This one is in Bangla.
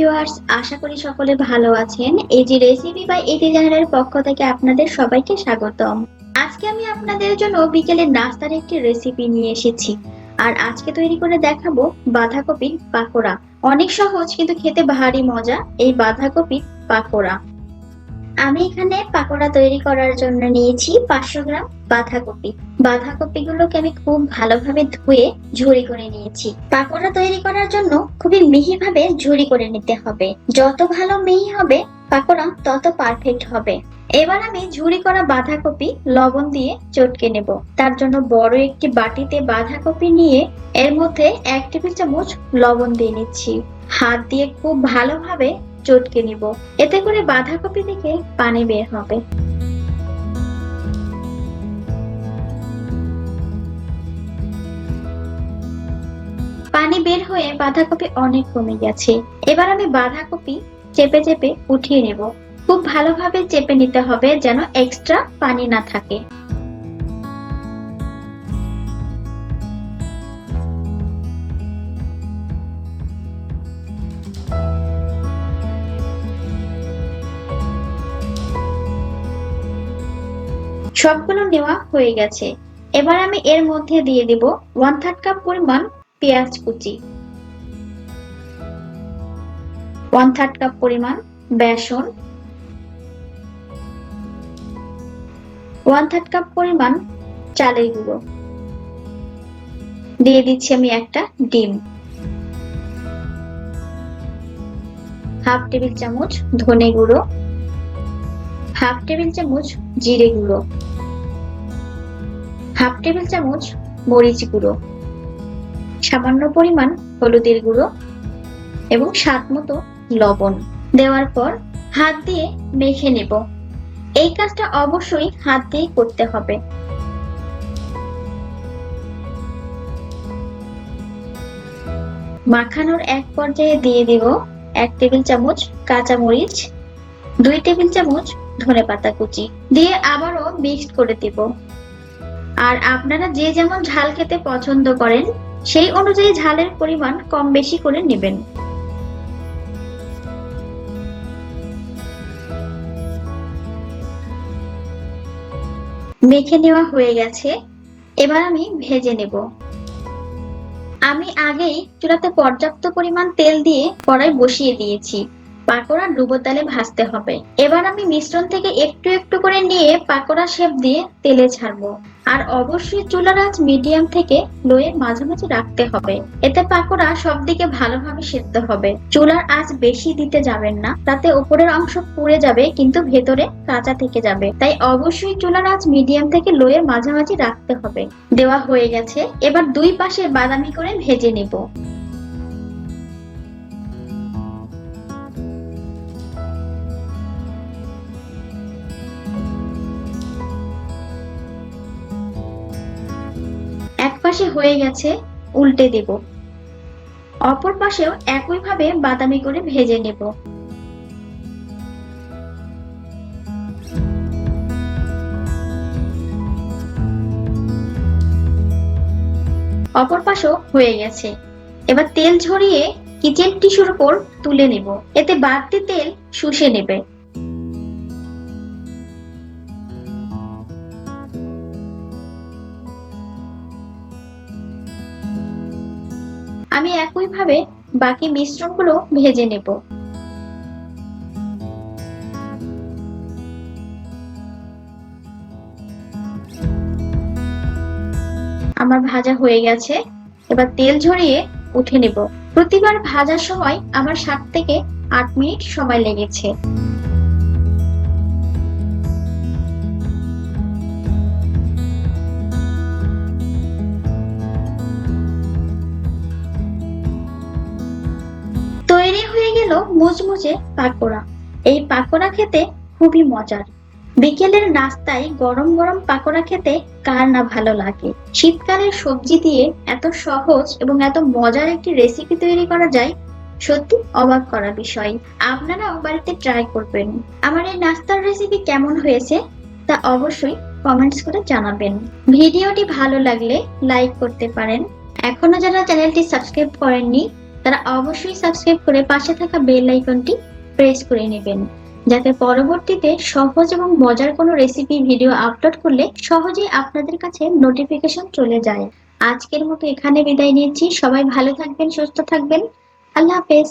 ভিউয়ার্স, আশা করি সকলে ভালো আছেন। এই যে রেসিপি বাই এটি চ্যানেলের পক্ষ থেকে আপনাদের সবাইকে স্বাগতম। আজকে আমি আপনাদের জন্য বিকেলের নাস্তার একটি রেসিপি নিয়ে এসেছি। আর আজকে তৈরি করে দেখাবো বাঁধাকপির পাকোড়া। অনেক সহজ কিন্তু খেতে ভারী মজা এই বাঁধাকপির পাকোড়া। আমি এখানে পাকোড়া তৈরি করার জন্য নিয়েছি 500 গ্রাম বাঁধাকপি। বাঁধাকপিগুলোকে আমি খুব ভালোভাবে ধুয়ে ঝুরি করে নিয়েছি। পাকোড়া তৈরি করার জন্য খুবই মিহিভাবে ঝুরি করে নিতে হবে। যত ভালো মিহি হবে পাকোড়া তত পারফেক্ট হবে। এবার আমি ঝুরি করা বাঁধাকপি লবণ দিয়ে চটকে নেব। তার জন্য বড় একটি বাটিতে বাঁধাকপি নিয়ে এর মধ্যে 1 টেবিল চামচ লবণ দিয়ে নিচ্ছি। হাত দিয়ে খুব ভালোভাবে চটকে নিব। এতে করে বাঁধাকপি থেকে পানি বের হবে। পানি বের হয়ে বাঁধাকপি অনেক কমে গেছে। এবার আমি বাঁধাকপি চেপে চেপে উঠিয়ে নেব। খুব ভালোভাবে চেপে নিতে হবে যেন এক্সট্রা পানি না থাকে। সবগুলো নেওয়া হয়ে গেছে। এবার আমি এর মধ্যে দিয়ে দিব 1/3 কাপ পরিমাণ পেঁয়াজ কুচি, 1/3 কাপ পরিমাণ বেসন, 1/3 কাপ পরিমাণ চালের গুঁড়ো, দিয়ে দিচ্ছি আমি একটা ডিম, 1/2 টেবিল চামচ ধনে গুঁড়ো, 1/2 টেবিল চামচ জিরে গুঁড়ো, 1/2 টেবিল চামচ মরিচ গুঁড়ো, সামান্য পরিমাণ হলুদের গুঁড়ো এবং স্বাদ মতো লবণ দেওয়ার পর হাত দিয়ে মেখে নেব। এই কাজটা অবশ্যই হাত দিয়ে করতে হবে। মাখানোর এক পর্যায়ে দিয়ে দিব 1 টেবিল চামচ কাঁচা মরিচ, 2 টেবিল চামচ ধনেপাতা কুচি দিয়ে আবারও মিক্সড করে দিব। আর আপনারা যে যেমন ঝাল খেতে পছন্দ করেন সেই অনুযায়ী ঝালের পরিমাণ কম বেশি করে নেবেন। মেখে নেওয়া হয়ে গেছে। এবার আমি ভেজে নেব। আমি আগেই চুলাতে পর্যাপ্ত পরিমাণ তেল দিয়ে কড়াই বসিয়ে দিয়েছি। পাকোড়া ডুবো তেলে ভাজতে হবে। এবার আমি মিশ্রণ থেকে একটু একটু করে নিয়ে পাকোড়া শেপ দিয়ে তেলে ছাড়বো। আর অবশ্যই চুলার আঁচ মিডিয়াম থেকে লোয়ে মাঝামাঝি রাখতে হবে। এতে পাকোড়া সব দিকে ভালোভাবে সেদ্ধ হবে। চুলার আঁচ বেশি দিতে যাবেন না, তাতে উপরের অংশ পুড়ে যাবে কিন্তু ভেতরে কাঁচা থেকে যাবে। তাই অবশ্যই চুলার আঁচ মিডিয়াম থেকে লোয়ে মাঝামাঝি রাখতে হবে। দেওয়া হয়ে গেছে। এবার দুই পাশে বাদামি করে ভেজে নেব। এক পাশে হয়ে গেছে, উল্টে দেব। অপর পাশেও একইভাবে বাদামি করে ভেজে নেব। অপর পাশও হয়ে গেছে। এবার তেল ঝরিয়ে কিচেন টিস্যুর উপর তুলে নেব। এতে বাড়তি তেল শুষে নেবে। আমি একইভাবে বাকি মিশ্রণগুলো ভেজে নেব। আমার ভাজা হয়ে গেছে। এবার তেল ঝরিয়ে উঠে নেব। প্রতিবার ভাজার সময় আমার 7 থেকে 8 মিনিট সময় লেগেছে। তৈরি হয়ে গেল মুচমুচে পাকোড়া। এই পাকোড়া খেতে খুবই মজার। বিকেলের নাস্তায় গরম গরম পাকোড়া খেতে কার না ভালো লাগে। শীতকালের সবজি দিয়ে এত সহজ এবং এত মজার একটি রেসিপি তৈরি করা যায়, সত্যি অবাক করা বিষয়। আপনারাও বাড়িতে ট্রাই করবেন। আমার এই নাস্তার রেসিপি কেমন হয়েছে তা অবশ্যই কমেন্টস করে জানাবেন। ভিডিওটি ভালো লাগলে লাইক করতে পারেন। এখনো যারা চ্যানেলটি সাবস্ক্রাইব করেননি তারা অবশ্যই সাবস্ক্রাইব করে পাশে থাকা বেল আইকনটি প্রেস করে নেবেন, যাতে পরবর্তীতে সহজ এবং মজার কোনো রেসিপি ভিডিও আপলোড করলে সহজেই আপনাদের কাছে নোটিফিকেশন চলে যায়। আজকের মতো এখানে বিদায় নিচ্ছি। সবাই ভালো থাকবেন, সুস্থ থাকবেন। আল্লাহ হাফেজ।